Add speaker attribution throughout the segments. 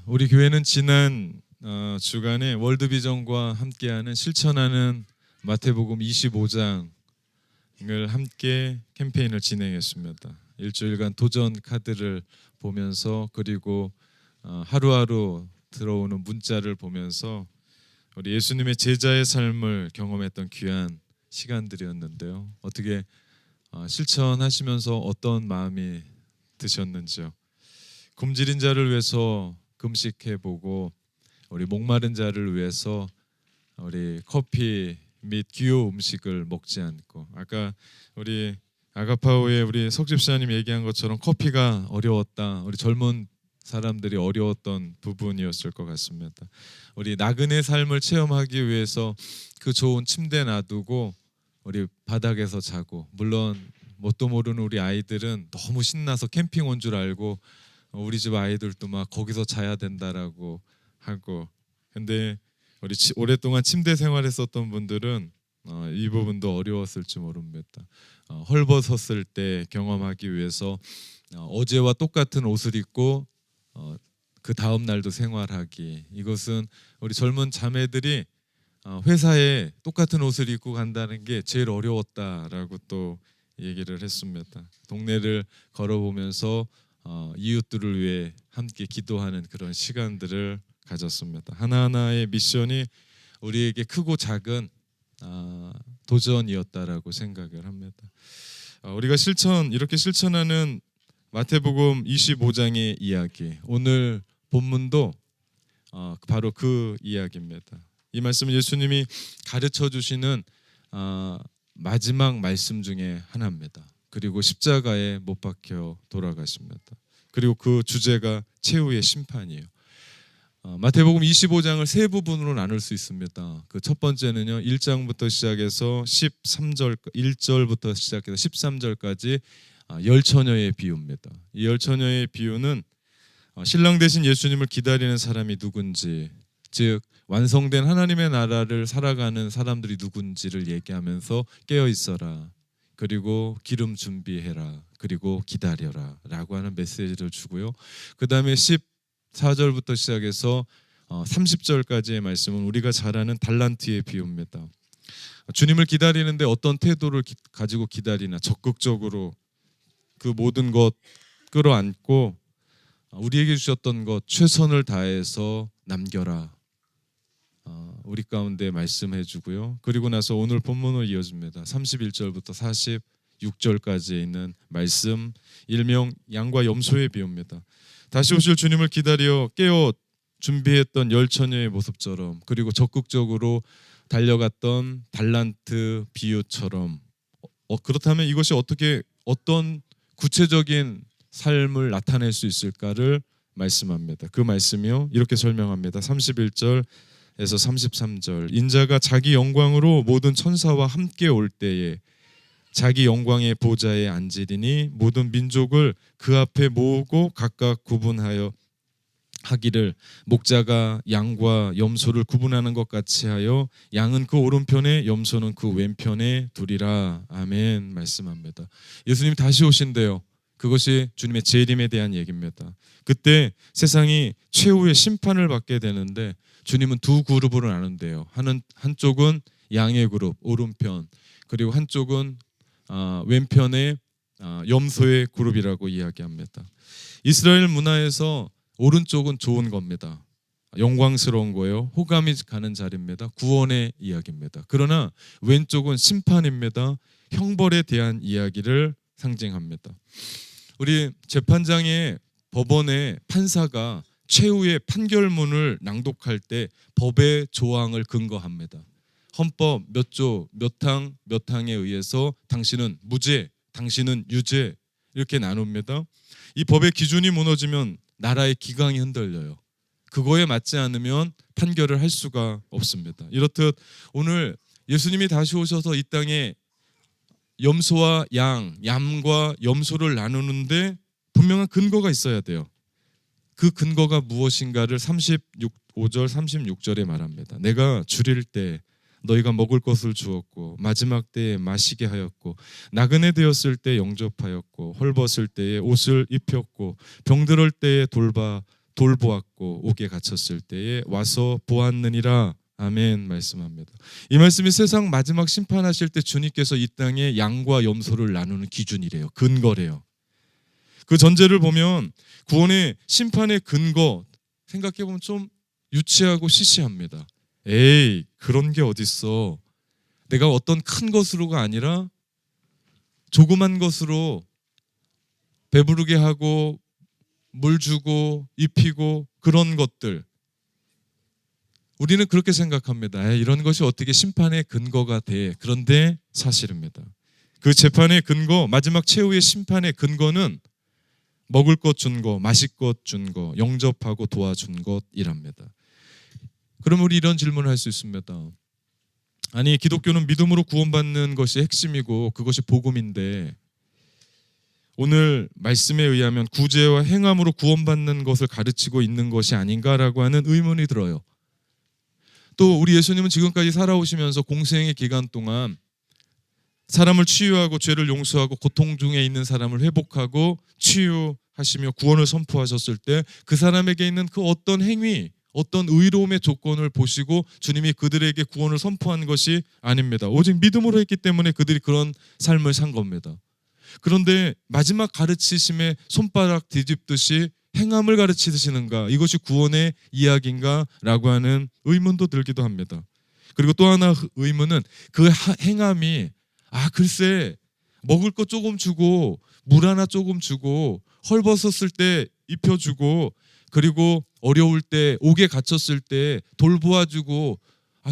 Speaker 1: 우리 교회는 지난 주간에 월드비전과 함께하는 실천하는 마태복음 25장을 함께 캠페인을 진행했습니다. 일주일간 도전 카드를 보면서 그리고 하루하루 들어오는 문자를 보면서 우리 예수님의 제자의 삶을 경험했던 귀한 시간들이었는데요. 어떻게 실천하시면서 어떤 마음이 드셨는지요? 굶주린 자를 위해서 금식해보고 우리 목마른 자를 위해서 우리 커피 및 기호 음식을 먹지 않고, 아까 우리 아가파오의 우리 석 집사님 얘기한 것처럼 커피가 어려웠다, 우리 젊은 사람들이 어려웠던 부분이었을 것 같습니다. 우리 나그네 삶을 체험하기 위해서 그 좋은 침대 놔두고 우리 바닥에서 자고, 물론 뭣도 모르는 우리 아이들은 너무 신나서 캠핑 온 줄 알고 우리 집 아이들도 막 거기서 자야 된다라고 하고, 근데 우리 오랫동안 침대 생활했었던 분들은 이 부분도 어려웠을지 모릅니다. 헐벗었을 때 경험하기 위해서 어제와 똑같은 옷을 입고 그 다음 날도 생활하기, 이것은 우리 젊은 자매들이 회사에 똑같은 옷을 입고 간다는 게 제일 어려웠다라고 또 얘기를 했습니다. 동네를 걸어보면서 이웃들을 위해 함께 기도하는 그런 시간들을 가졌습니다. 하나하나의 미션이 우리에게 크고 작은 도전이었다라고 생각을 합니다. 우리가 이렇게 실천하는 마태복음 25장의 이야기, 오늘 본문도 바로 그 이야기입니다. 이 말씀은 예수님이 가르쳐 주시는 마지막 말씀 중에 하나입니다. 그리고 십자가에 못 박혀 돌아가십니다. 그리고 그 주제가 최후의 심판이에요. 마태복음 25장을 세 부분으로 나눌 수 있습니다. 그 첫 번째는요, 1장부터 시작해서 1절부터 시작해서 13절까지 열처녀의 비유입니다. 이 열처녀의 비유는 신랑 되신 예수님을 기다리는 사람이 누군지, 즉 완성된 하나님의 나라를 살아가는 사람들이 누군지를 얘기하면서 깨어 있어라, 그리고 기름 준비해라, 그리고 기다려라 라고 하는 메시지를 주고요. 그 다음에 14절부터 시작해서 30절까지의 말씀은 우리가 잘 아는 달란트의 비유입니다. 주님을 기다리는데 어떤 태도를 가지고 기다리나, 적극적으로 그 모든 것 끌어안고 우리에게 주셨던 것 최선을 다해서 남겨라, 우리 가운데 말씀해 주고요. 그리고 나서 오늘 본문을 이어줍니다. 31절부터 46절까지 있는 말씀, 일명 양과 염소의 비유입니다. 다시 오실 주님을 기다려 깨어 준비했던 열처녀의 모습처럼, 그리고 적극적으로 달려갔던 달란트 비유처럼, 그렇다면 이것이 어떤 구체적인 삶을 나타낼 수 있을까를 말씀합니다. 그 말씀이요, 이렇게 설명합니다. 31절에서 33절, 인자가 자기 영광으로 모든 천사와 함께 올 때에 자기 영광의 보좌에 앉으리니 모든 민족을 그 앞에 모으고 각각 구분하여 하기를, 목자가 양과 염소를 구분하는 것 같이 하여 양은 그 오른편에 염소는 그 왼편에 두리라. 아멘. 말씀합니다. 예수님 다시 오신대요. 그것이 주님의 재림에 대한 얘기입니다. 그때 세상이 최후의 심판을 받게 되는데 주님은 두 그룹으로 나눈대요. 한쪽은 양의 그룹, 오른편, 그리고 한쪽은 왼편의 염소의 그룹이라고 이야기합니다. 이스라엘 문화에서 오른쪽은 좋은 겁니다. 영광스러운 거예요. 호감이 가는 자리입니다. 구원의 이야기입니다. 그러나 왼쪽은 심판입니다. 형벌에 대한 이야기를 상징합니다. 우리 재판장의 법원의 판사가 최후의 판결문을 낭독할 때 법의 조항을 근거합니다. 헌법 몇 조 몇 항 몇 항에 의해서 당신은 무죄, 당신은 유죄, 이렇게 나눕니다. 이 법의 기준이 무너지면 나라의 기강이 흔들려요. 그거에 맞지 않으면 판결을 할 수가 없습니다. 이렇듯 오늘 예수님이 다시 오셔서 이 땅에 염소와 양과 염소를 나누는데 분명한 근거가 있어야 돼요. 그 근거가 무엇인가를 35절 36절에 말합니다. 내가 줄일 때 너희가 먹을 것을 주었고, 마지막 때에 마시게 하였고, 나그네 되었을 때 영접하였고, 헐벗을 때에 옷을 입혔고, 병들을 때에 돌보았고 옥에 갇혔을 때에 와서 보았느니라. 아멘 말씀합니다. 이 말씀이 세상 마지막 심판하실 때 주님께서 이 땅에 양과 염소를 나누는 기준이래요. 근거래요. 그 전제를 보면 구원의 심판의 근거 생각해보면 좀 유치하고 시시합니다. 에이, 그런 게 어딨어. 내가 어떤 큰 것으로가 아니라 조그만 것으로 배부르게 하고 물 주고 입히고 그런 것들, 우리는 그렇게 생각합니다. 이런 것이 어떻게 심판의 근거가 돼. 그런데 사실입니다. 그 재판의 근거, 마지막 최후의 심판의 근거는 먹을 것 준 거, 마실 것 준 거, 영접하고 도와준 것이랍니다. 그럼 우리 이런 질문을 할 수 있습니다. 아니, 기독교는 믿음으로 구원받는 것이 핵심이고 그것이 복음인데 오늘 말씀에 의하면 구제와 행함으로 구원받는 것을 가르치고 있는 것이 아닌가라고 하는 의문이 들어요. 또 우리 예수님은 지금까지 살아오시면서 공생의 기간 동안 사람을 치유하고 죄를 용서하고 고통 중에 있는 사람을 회복하고 치유하시며 구원을 선포하셨을 때 그 사람에게 있는 그 어떤 행위, 어떤 의로움의 조건을 보시고 주님이 그들에게 구원을 선포한 것이 아닙니다. 오직 믿음으로 했기 때문에 그들이 그런 삶을 산 겁니다. 그런데 마지막 가르치심에 손바닥 뒤집듯이 행함을 가르치시는가, 이것이 구원의 이야기인가 라고 하는 의문도 들기도 합니다. 그리고 또 하나 의문은 그 행함이 글쎄 먹을 거 조금 주고 물 하나 조금 주고 헐벗었을 때 입혀주고 그리고 어려울 때 옥에 갇혔을 때 돌보아주고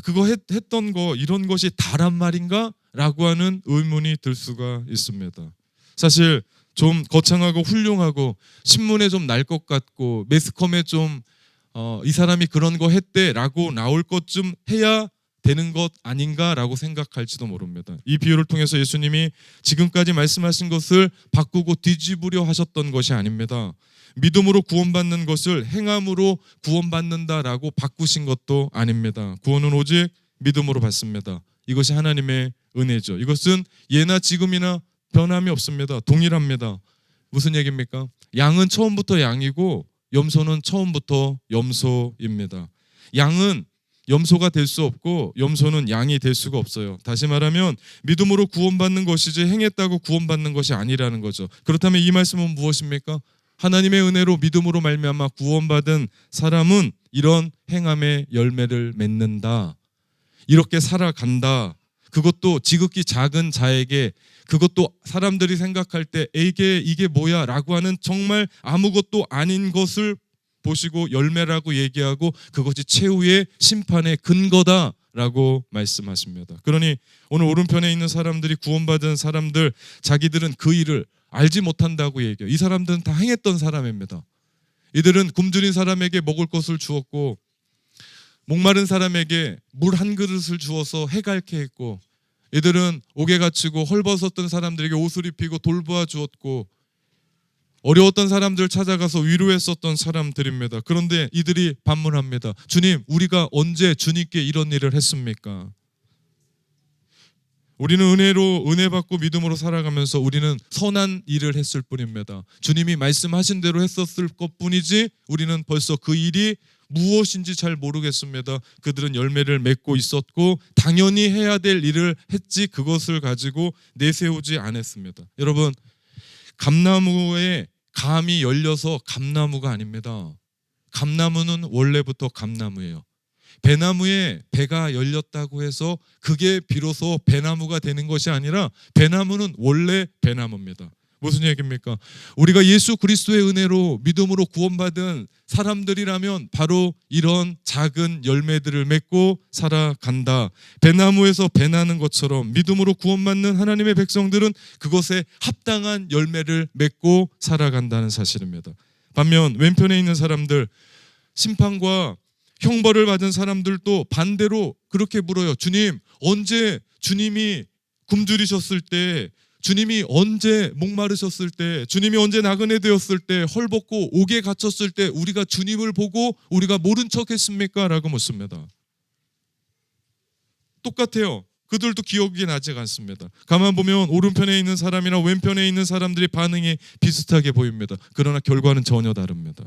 Speaker 1: 그거 했던 거 이런 것이 다란 말인가? 라고 하는 의문이 들 수가 있습니다. 사실 좀 거창하고 훌륭하고 신문에 좀 날 것 같고 매스컴에 좀 이 사람이 그런 거 했대라고 나올 것쯤 해야 되는 것 아닌가라고 생각할지도 모릅니다. 이 비유를 통해서 예수님이 지금까지 말씀하신 것을 바꾸고 뒤집으려 하셨던 것이 아닙니다. 믿음으로 구원받는 것을 행함으로 구원받는다라고 바꾸신 것도 아닙니다. 구원은 오직 믿음으로 받습니다. 이것이 하나님의 은혜죠. 이것은 예나 지금이나 변함이 없습니다. 동일합니다. 무슨 얘기입니까? 양은 처음부터 양이고 염소는 처음부터 염소입니다. 양은 염소가 될 수 없고 염소는 양이 될 수가 없어요. 다시 말하면 믿음으로 구원받는 것이지 행했다고 구원받는 것이 아니라는 거죠. 그렇다면 이 말씀은 무엇입니까? 하나님의 은혜로 믿음으로 말미암아 구원받은 사람은 이런 행함의 열매를 맺는다. 이렇게 살아간다. 그것도 지극히 작은 자에게, 그것도 사람들이 생각할 때 이게 뭐야 라고 하는 정말 아무것도 아닌 것을 보시고 열매라고 얘기하고 그것이 최후의 심판의 근거다라고 말씀하십니다. 그러니 오늘 오른편에 있는 사람들이 구원받은 사람들, 자기들은 그 일을 알지 못한다고 얘기해요. 이 사람들은 다 행했던 사람입니다. 이들은 굶주린 사람에게 먹을 것을 주었고 목마른 사람에게 물 한 그릇을 주어서 해갈케 했고 이들은 옥에 갇히고 헐벗었던 사람들에게 옷을 입히고 돌보아 주었고 어려웠던 사람들 찾아가서 위로했었던 사람들입니다. 그런데 이들이 반문합니다. 주님, 우리가 언제 주님께 이런 일을 했습니까? 우리는 은혜 받고 믿음으로 살아가면서 우리는 선한 일을 했을 뿐입니다. 주님이 말씀하신 대로 했었을 것뿐이지 우리는 벌써 그 일이 무엇인지 잘 모르겠습니다. 그들은 열매를 맺고 있었고 당연히 해야 될 일을 했지 그것을 가지고 내세우지 않았습니다. 여러분, 감나무에 감이 열려서 감나무가 아닙니다. 감나무는 원래부터 감나무예요. 배나무에 배가 열렸다고 해서 그게 비로소 배나무가 되는 것이 아니라 배나무는 원래 배나무입니다. 무슨 얘기입니까? 우리가 예수 그리스도의 은혜로 믿음으로 구원받은 사람들이라면 바로 이런 작은 열매들을 맺고 살아간다. 배나무에서 배 나는 것처럼 믿음으로 구원받는 하나님의 백성들은 그것에 합당한 열매를 맺고 살아간다는 사실입니다. 반면 왼편에 있는 사람들, 심판과 형벌을 받은 사람들도 반대로 그렇게 물어요. 주님, 언제 주님이 굶주리셨을 때, 주님이 언제 목마르셨을 때, 주님이 언제 나그네 되었을 때, 헐벗고 옥에 갇혔을 때 우리가 주님을 보고 우리가 모른 척 했습니까? 라고 묻습니다. 똑같아요. 그들도 기억이 나지 않습니다. 가만 보면 오른편에 있는 사람이나 왼편에 있는 사람들의 반응이 비슷하게 보입니다. 그러나 결과는 전혀 다릅니다.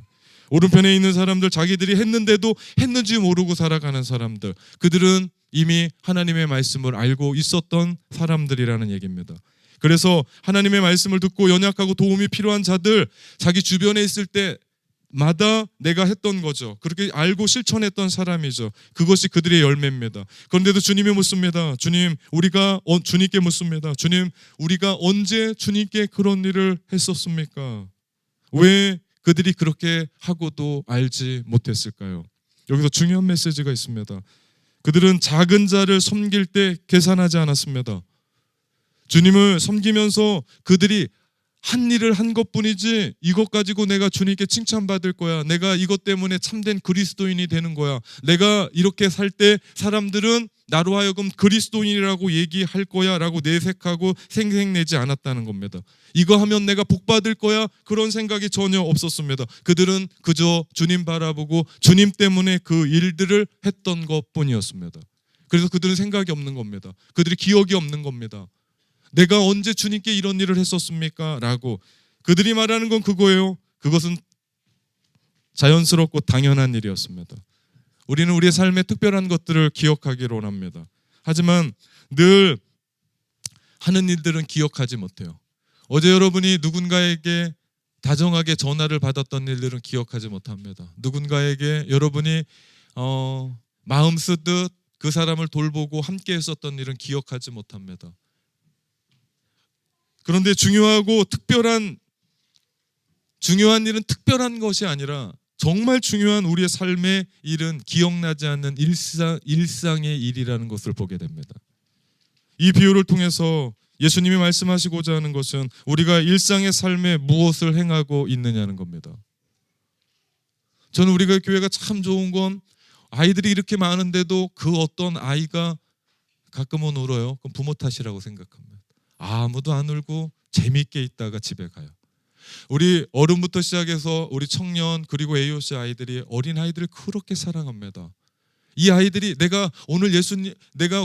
Speaker 1: 오른편에 있는 사람들, 자기들이 했는데도 했는지 모르고 살아가는 사람들, 그들은 이미 하나님의 말씀을 알고 있었던 사람들이라는 얘기입니다. 그래서 하나님의 말씀을 듣고 연약하고 도움이 필요한 자들, 자기 주변에 있을 때마다 내가 했던 거죠. 그렇게 알고 실천했던 사람이죠. 그것이 그들의 열매입니다. 그런데도 주님이 묻습니다. 주님께 묻습니다. 주님, 우리가 언제 주님께 그런 일을 했었습니까? 왜 그들이 그렇게 하고도 알지 못했을까요? 여기서 중요한 메시지가 있습니다. 그들은 작은 자를 섬길 때 계산하지 않았습니다. 주님을 섬기면서 그들이 한 일을 한 것뿐이지 이것 가지고 내가 주님께 칭찬받을 거야, 내가 이것 때문에 참된 그리스도인이 되는 거야, 내가 이렇게 살 때 사람들은 나로 하여금 그리스도인이라고 얘기할 거야 라고 내색하고 생색내지 않았다는 겁니다. 이거 하면 내가 복 받을 거야, 그런 생각이 전혀 없었습니다. 그들은 그저 주님 바라보고 주님 때문에 그 일들을 했던 것뿐이었습니다. 그래서 그들은 생각이 없는 겁니다. 그들이 기억이 없는 겁니다. 내가 언제 주님께 이런 일을 했었습니까? 라고. 그들이 말하는 건 그거예요. 그것은 자연스럽고 당연한 일이었습니다. 우리는 우리의 삶의 특별한 것들을 기억하기를 원합니다. 하지만 늘 하는 일들은 기억하지 못해요. 어제 여러분이 누군가에게 다정하게 전화를 받았던 일들은 기억하지 못합니다. 누군가에게 여러분이 마음 쓰듯 그 사람을 돌보고 함께 했었던 일은 기억하지 못합니다. 그런데 중요한 일은 특별한 것이 아니라 정말 중요한 우리의 삶의 일은 기억나지 않는 일상의 일이라는 것을 보게 됩니다. 이 비유를 통해서 예수님이 말씀하시고자 하는 것은 우리가 일상의 삶에 무엇을 행하고 있느냐는 겁니다. 저는 우리가 교회가 참 좋은 건 아이들이 이렇게 많은데도 그 어떤 아이가 가끔은 울어요. 그럼 부모 탓이라고 생각합니다. 아무도 안 울고 재미있게 있다가 집에 가요. 우리 어른부터 시작해서 우리 청년 그리고 AOC 아이들이 어린 아이들을 그렇게 사랑합니다. 이 아이들이 내가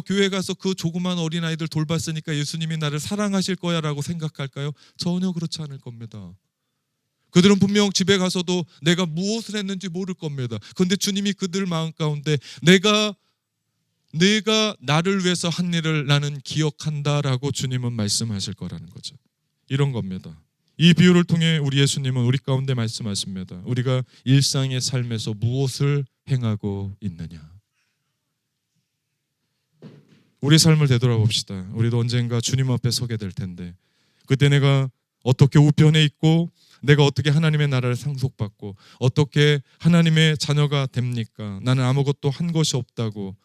Speaker 1: 교회 가서 그 조그만 어린 아이들 돌봤으니까 예수님이 나를 사랑하실 거야라고 생각할까요? 전혀 그렇지 않을 겁니다. 그들은 분명 집에 가서도 내가 무엇을 했는지 모를 겁니다. 그런데 주님이 그들 마음 가운데 내가 나를 위해서 한 일을 나는 기억한다라고 주님은 말씀하실 거라는 거죠. 이런 겁니다. 이 비유를 통해 우리 예수님은 우리 가운데 말씀하십니다. 우리가 일상의 삶에서 무엇을 행하고 있느냐. 우리 삶을 되돌아봅시다. 우리도 언젠가 주님 앞에 서게 될 텐데 그때 내가 어떻게 우편에 있고 내가 어떻게 하나님의 나라를 상속받고 어떻게 하나님의 자녀가 됩니까? 나는 아무것도 한 것이 없다고.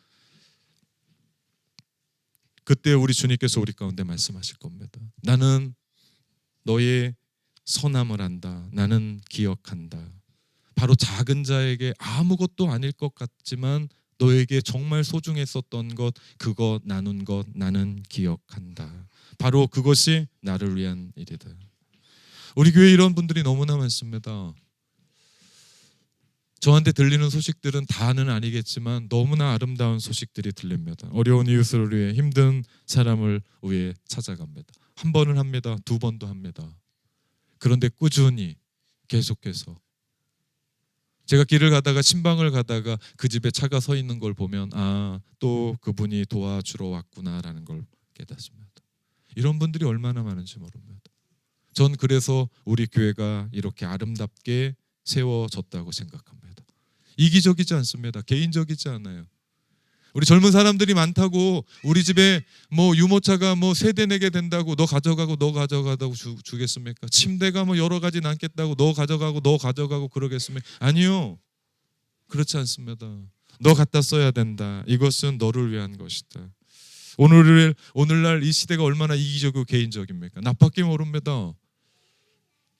Speaker 1: 그때 우리 주님께서 우리 가운데 말씀하실 겁니다. 나는 너의 선함을 안다. 나는 기억한다. 바로 작은 자에게 아무것도 아닐 것 같지만 너에게 정말 소중했었던 것, 그거 나눈 것 나는 기억한다. 바로 그것이 나를 위한 일이다. 우리 교회에 이런 분들이 너무나 많습니다. 저한테 들리는 소식들은 다는 아니겠지만 너무나 아름다운 소식들이 들립니다. 어려운 이웃을 위해, 힘든 사람을 위해 찾아갑니다. 한 번은 합니다. 두 번도 합니다. 그런데 꾸준히 계속해서 제가 길을 가다가 신방을 가다가 그 집에 차가 서 있는 걸 보면 또 그분이 도와주러 왔구나라는 걸 깨닫습니다. 이런 분들이 얼마나 많은지 모릅니다. 전 그래서 우리 교회가 이렇게 아름답게 세워졌다고 생각합니다. 이기적이지 않습니다. 개인적이지 않아요. 우리 젊은 사람들이 많다고 우리 집에 유모차가 3대 4개 된다고 너 가져가고 주겠습니까? 침대가 여러 가지 남겠다고 너 가져가고 그러겠습니까? 아니요. 그렇지 않습니다. 너 갖다 써야 된다. 이것은 너를 위한 것이다. 오늘날 이 시대가 얼마나 이기적이고 개인적입니까? 나밖에 모릅니다.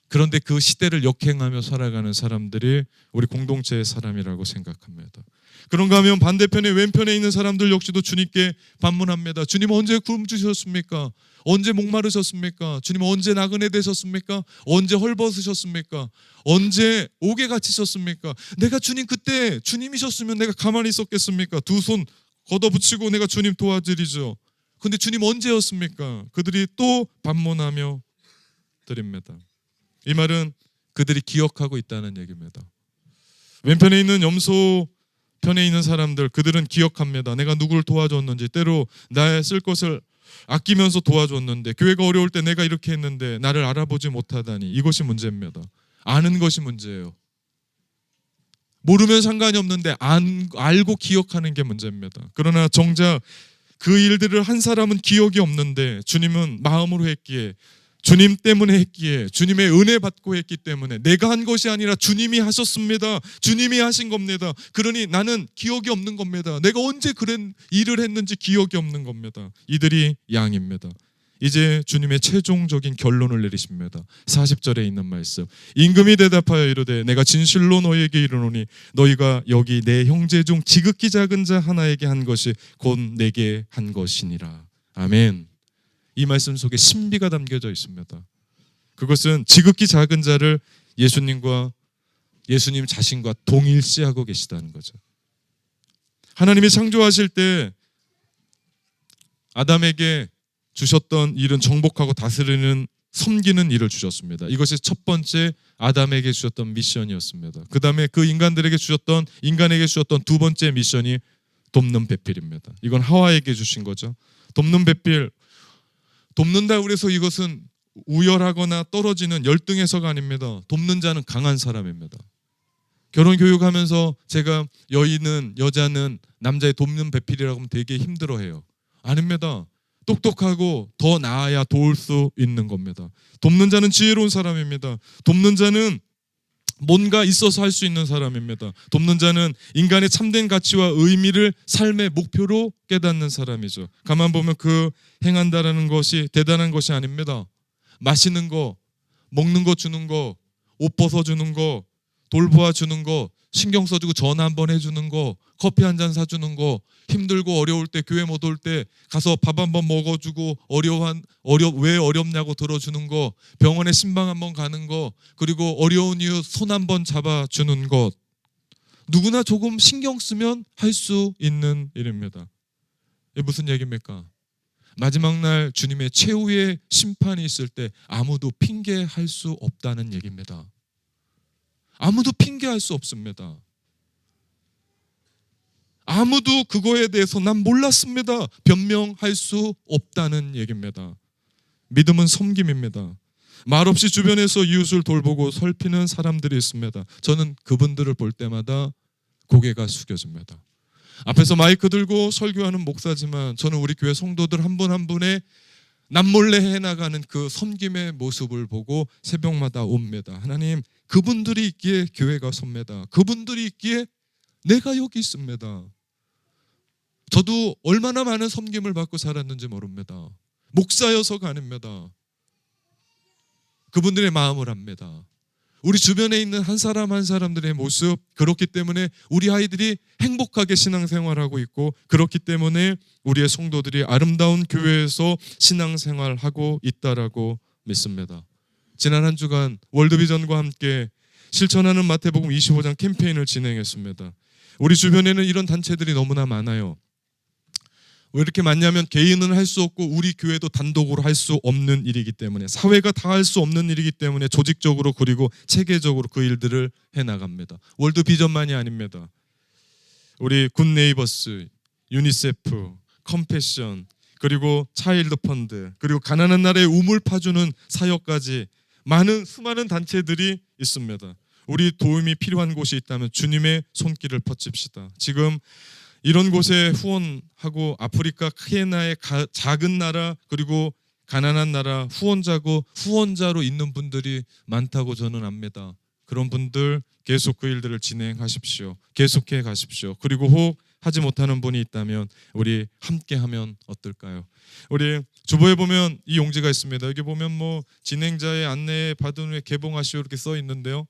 Speaker 1: 그런데 그 시대를 역행하며 살아가는 사람들이 우리 공동체의 사람이라고 생각합니다. 그런가 하면 반대편에 왼편에 있는 사람들 역시도 주님께 반문합니다. 주님 언제 굶주셨습니까? 언제 목마르셨습니까? 주님 언제 나그네 되셨습니까? 언제 헐벗으셨습니까? 언제 옥에 갇히셨습니까? 내가 주님 그때 주님이셨으면 내가 가만히 있었겠습니까? 두 손 걷어붙이고 내가 주님 도와드리죠. 그런데 주님 언제였습니까? 그들이 또 반문하며 드립니다. 이 말은 그들이 기억하고 있다는 얘기입니다. 왼편에 있는 염소 편에 있는 사람들, 그들은 기억합니다. 내가 누구를 도와줬는지, 때로 나의 쓸 것을 아끼면서 도와줬는데, 교회가 어려울 때 내가 이렇게 했는데 나를 알아보지 못하다니. 이것이 문제입니다. 아는 것이 문제예요. 모르면 상관이 없는데 알고 기억하는 게 문제입니다. 그러나 정작 그 일들을 한 사람은 기억이 없는데 주님은 마음으로 했기에, 주님 때문에 했기에, 주님의 은혜 받고 했기 때문에, 내가 한 것이 아니라 주님이 하셨습니다. 주님이 하신 겁니다. 그러니 나는 기억이 없는 겁니다. 내가 언제 그런 일을 했는지 기억이 없는 겁니다. 이들이 양입니다. 이제 주님의 최종적인 결론을 내리십니다. 40절에 있는 말씀. 임금이 대답하여 이르되 내가 진실로 너희에게 이르노니 너희가 여기 내 형제 중 지극히 작은 자 하나에게 한 것이 곧 내게 한 것이니라. 아멘. 이 말씀 속에 신비가 담겨져 있습니다. 그것은 지극히 작은 자를 예수님 자신과 동일시하고 계시다는 거죠. 하나님이 창조하실 때 아담에게 주셨던 일은 정복하고 다스리는, 섬기는 일을 주셨습니다. 이것이 첫 번째 아담에게 주셨던 미션이었습니다. 그 다음에 그 인간에게 주셨던 두 번째 미션이 돕는 배필입니다. 이건 하와에게 주신 거죠. 돕는 배필, 돕는다 그래서 이것은 우열하거나 떨어지는 열등해서가 아닙니다. 돕는 자는 강한 사람입니다. 결혼 교육하면서 제가 여자는 남자의 돕는 배필이라고 하면 되게 힘들어해요. 아닙니다. 똑똑하고 더 나아야 도울 수 있는 겁니다. 돕는 자는 지혜로운 사람입니다. 돕는 자는 뭔가 있어서 할 수 있는 사람입니다. 돕는 자는 인간의 참된 가치와 의미를 삶의 목표로 깨닫는 사람이죠. 가만 보면 그 행한다라는 것이 대단한 것이 아닙니다. 마시는 거, 먹는 거 주는 거, 옷 벗어주는 거, 돌보아 주는 거, 신경 써주고 전화 한번 해주는 거, 커피 한 잔 사주는 거, 힘들고 어려울 때, 교회 못 올 때 가서 밥 한번 먹어주고 왜 어렵냐고 들어주는 거, 병원에 신방 한번 가는 거, 그리고 어려운 이유 손 한번 잡아주는 것, 누구나 조금 신경 쓰면 할 수 있는 일입니다. 이게 무슨 얘기입니까? 마지막 날 주님의 최후의 심판이 있을 때 아무도 핑계할 수 없다는 얘기입니다. 아무도 핑계할 수 없습니다. 아무도 그거에 대해서 난 몰랐습니다, 변명할 수 없다는 얘기입니다. 믿음은 섬김입니다. 말없이 주변에서 이웃을 돌보고 살피는 사람들이 있습니다. 저는 그분들을 볼 때마다 고개가 숙여집니다. 앞에서 마이크 들고 설교하는 목사지만 저는 우리 교회 성도들 한 분 한 분의 남몰래 해나가는 그 섬김의 모습을 보고 새벽마다 옵니다. 하나님, 그분들이 있기에 교회가 섭니다. 그분들이 있기에 내가 여기 있습니다. 저도 얼마나 많은 섬김을 받고 살았는지 모릅니다. 목사여서가 아닙니다. 그분들의 마음을 압니다. 우리 주변에 있는 한 사람 한 사람들의 모습, 그렇기 때문에 우리 아이들이 행복하게 신앙생활하고 있고, 그렇기 때문에 우리의 성도들이 아름다운 교회에서 신앙생활하고 있다라고 믿습니다. 지난 한 주간 월드비전과 함께 실천하는 마태복음 25장 캠페인을 진행했습니다. 우리 주변에는 이런 단체들이 너무나 많아요. 왜 이렇게 많냐면 개인은 할 수 없고 우리 교회도 단독으로 할 수 없는 일이기 때문에, 사회가 다 할 수 없는 일이기 때문에 조직적으로 그리고 체계적으로 그 일들을 해나갑니다. 월드비전만이 아닙니다. 우리 굿네이버스, 유니세프, 컴패션, 그리고 차일드 펀드, 그리고 가난한 나라에 우물 파주는 사역까지 수많은 단체들이 있습니다. 우리 도움이 필요한 곳이 있다면 주님의 손길을 뻗칩시다. 지금 이런 곳에 후원하고, 아프리카 케냐의 작은 나라 그리고 가난한 나라 후원자로 있는 분들이 많다고 저는 압니다. 그런 분들 계속 그 일들을 진행하십시오. 계속해 가십시오. 그리고 혹 하지 못하는 분이 있다면 우리 함께 하면 어떨까요? 우리 주보에 보면 이 용지가 있습니다. 여기 보면 진행자의 안내 받은 후에 개봉하시오 이렇게 써 있는데요.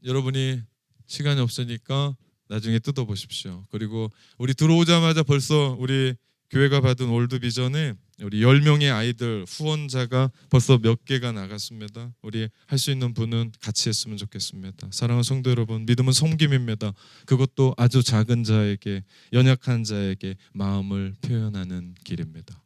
Speaker 1: 여러분이 시간이 없으니까 나중에 뜯어보십시오. 그리고 우리 들어오자마자 벌써 우리 교회가 받은 월드비전에 우리 10명의 아이들 후원자가 벌써 몇 개가 나갔습니다. 우리 할 수 있는 분은 같이 했으면 좋겠습니다. 사랑하는 성도 여러분, 믿음은 섬김입니다. 그것도 아주 작은 자에게, 연약한 자에게 마음을 표현하는 길입니다.